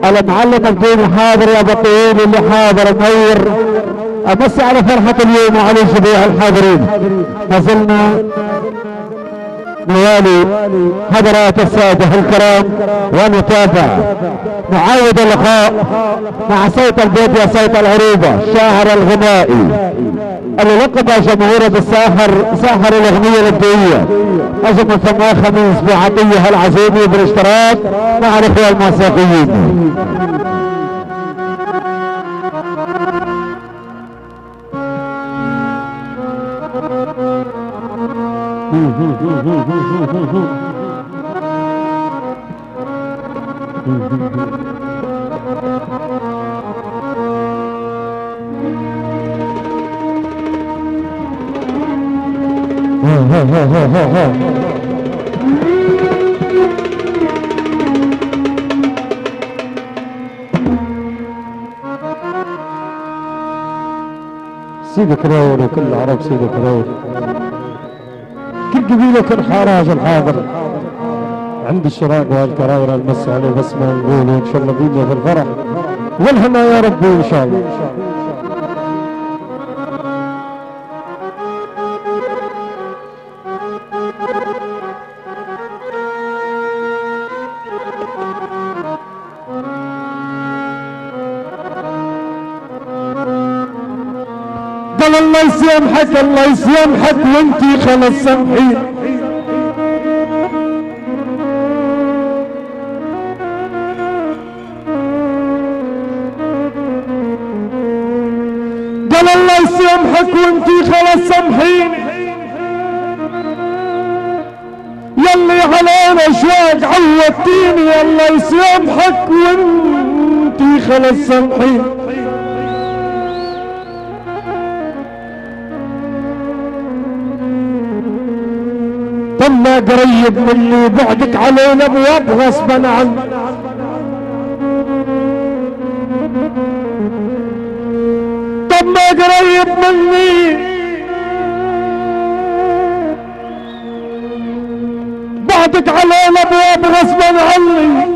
المعلم الديني حاضر يا بطيل، اللي حاضر منور. امسي على فرحة اليوم وعلى جميع الحاضرين. ما زلنا نوالي حضرات السادة الكرام ونتابع معاود اللقاء مع صوت البيت يا صوت العروبة، الشاعر الغنائي اللي لقب جمهوره بالساحر، ساحر الاغنية الابدية. اجل من ثم خميس بعطية العزيمي بالاشتراك مع الاخوة الموسيقيين. سيدي كراور وكل العرب سيدي كراور، كل قبيلة كل حراج الحاضر عند الشراق والكراورة المس عليه بس ما نقول ان شاء الله بينا في الفرح والهنا يا ربي ان شاء الله. قال الله يسامحك الله يسامحك وانتي خلص سامحين. قال الله يسامحك وانتي خلص سامحين، يلي علينا شوق عودتيني الله يسامحك وانتي خلص سامحين. طلع قريب مني بعدك علينا ابواب غصبا عنك، طلع قريب مني بعدك علينا ابواب غصبا عني.